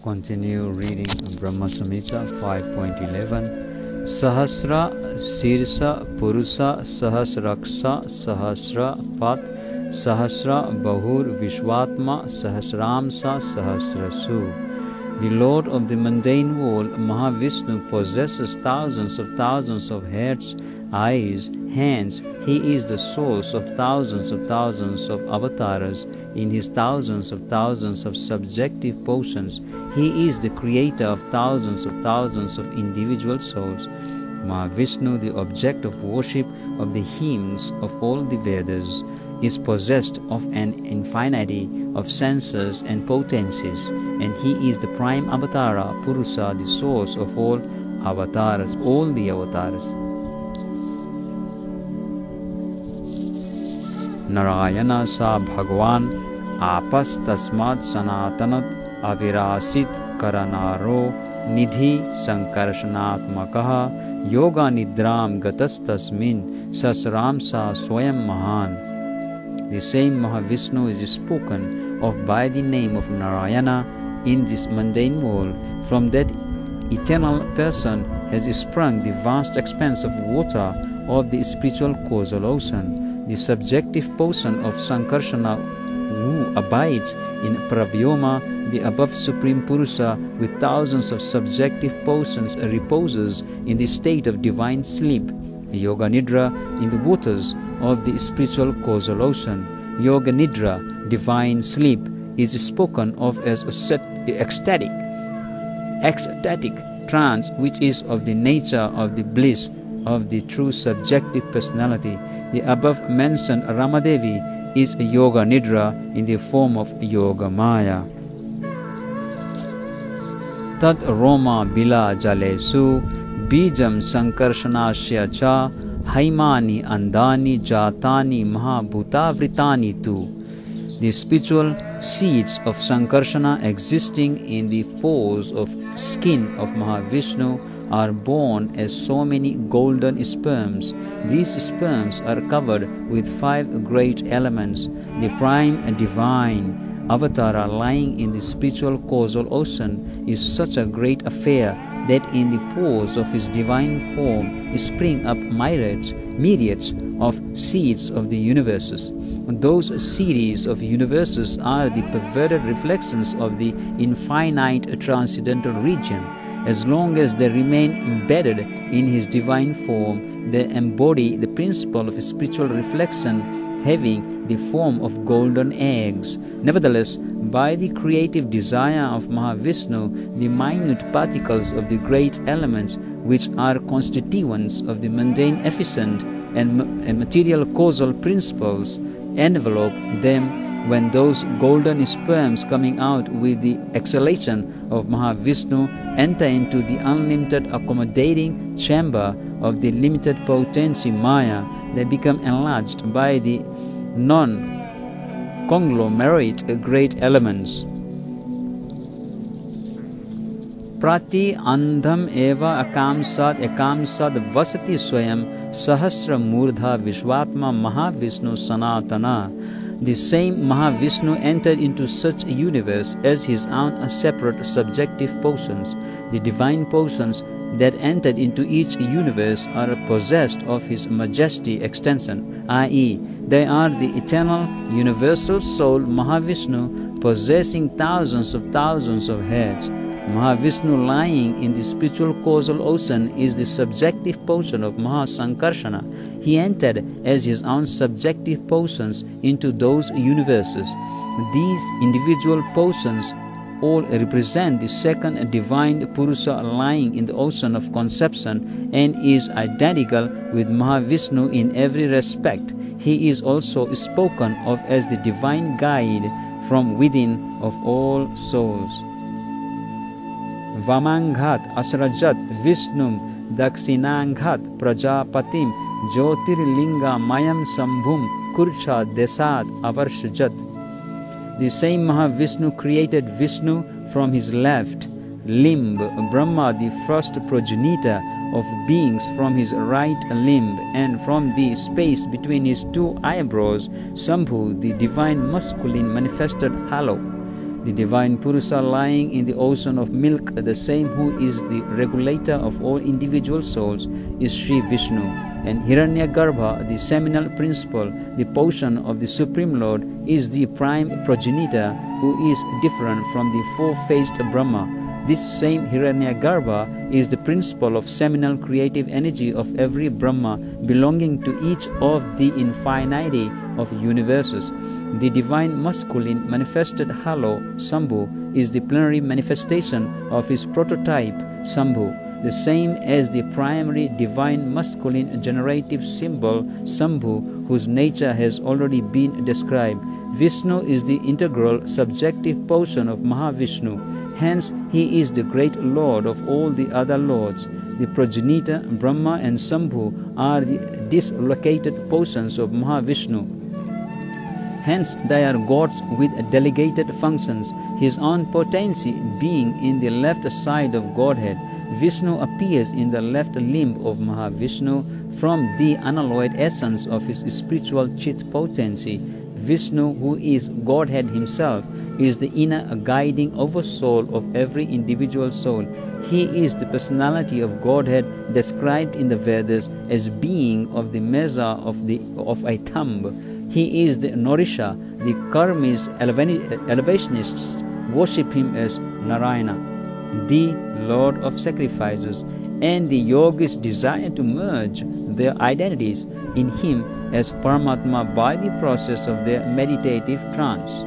Continue reading Brahma Samhita 5.11. Sahasra Sirsa Purusa Sahasraksa Sahasra Pat Sahasra Bahur Vishwatma Sahasramsa Sahasrasu. The Lord of the mundane world, Mahavishnu, possesses thousands of heads, eyes, hands. He is the source of thousands of avatars in his thousands of subjective portions. He is the creator of thousands of individual souls. Mahavishnu, the object of worship of the hymns of all the Vedas, is possessed of an infinity of senses and potencies, and he is the prime avatara, Purusa, the source of all avatars, all the avatars. Narayana sa Bhagwan apas tasmat sanatanat avirasit karanaro nidhi sankarshanatmakaha yoga nidram gatas tasmin sasram sa swayam mahan. The same Mahavishnu is spoken of by the name of Narayana in this mundane world. From that eternal person has sprung the vast expanse of water of the spiritual causal ocean. The subjective portion of Sankarshana, who abides in Pravyoma, the above Supreme Purusa, with thousands of subjective portions, reposes in the state of divine sleep. Yoga Nidra in the waters of the spiritual causal ocean. Yoga Nidra, divine sleep, is spoken of as ecstatic trance, which is of the nature of the bliss of the true subjective personality. The above mentioned Ramadevi is a Yoga Nidra in the form of Yoga Maya. Tad Roma Bila Jalesu Bijam Sankarshanasya cha Haimani Andani Jatani Mahabhutavritani tu. The spiritual seeds of Sankarshana existing in the pores of skin of Mahavishnu are born as so many golden sperms. These sperms are covered with 5 great elements. The prime and divine avatara lying in the spiritual causal ocean is such a great affair that in the pores of his divine form spring up myriads of seeds of the universes. Those series of universes are the perverted reflections of the infinite transcendental region. As long as they remain embedded in his divine form, they embody the principle of spiritual reflection, having the form of golden eggs. Nevertheless, by the creative desire of Mahavishnu, the minute particles of the great elements, which are constituents of the mundane efficient and material causal principles, envelope them. When those golden sperms coming out with the exhalation of Mahavishnu enter into the unlimited accommodating chamber of the limited potency Maya, they become enlarged by the non-conglomerate great elements. Prati andham eva akamsad vasati swayam sahasra murdha vishwatma Mahavishnu sanatana. The same Mahavishnu entered into such a universe as his own separate subjective portions. The divine portions that entered into each universe are possessed of his majesty extension, i.e., they are the eternal universal soul Mahavishnu possessing thousands of heads. Mahavishnu lying in the spiritual causal ocean is the subjective portion of Mahasankarshana. He entered as his own subjective portions into those universes. These individual portions all represent the second divine Purusa lying in the ocean of conception and is identical with Mahavishnu in every respect. He is also spoken of as the divine guide from within of all souls. Vamanghat asrajat Vishnum Dakshinanghat Prajapatim Jyotirlinga Mayam Sambhum Kurcha Desad Avarshajat. The same Mahavishnu created Vishnu from his left limb, Brahma the first progenitor of beings from his right limb, and from the space between his 2 eyebrows, Sambhu the divine masculine manifested hollow. The divine Purusa lying in the ocean of milk, the same who is the regulator of all individual souls, is Sri Vishnu. And Hiranyagarbha, the seminal principle, the portion of the Supreme Lord, is the prime progenitor who is different from the four-faced Brahma. This same Hiranyagarbha is the principle of seminal creative energy of every Brahma belonging to each of the infinity of universes. The divine masculine manifested halo, Sambhu, is the plenary manifestation of his prototype, Sambhu, the same as the primary divine masculine generative symbol, Sambhu, whose nature has already been described. Vishnu is the integral subjective portion of Mahavishnu. Hence, he is the great Lord of all the other lords. The progenitor, Brahma and Sambhu, are the dislocated portions of Mahavishnu. Hence, they are gods with delegated functions, his own potency being in the left side of Godhead. Vishnu appears in the left limb of Mahavishnu from the unalloyed essence of his spiritual Chit potency. Vishnu, who is Godhead himself, is the inner guiding oversoul of every individual soul. He is the personality of Godhead described in the Vedas as being of the measure of a thumb. He is the Nourisher. The Karmis elevationists worship him as Narayana, the Lord of sacrifices, and the yogis desire to merge their identities in him as Paramatma by the process of their meditative trance.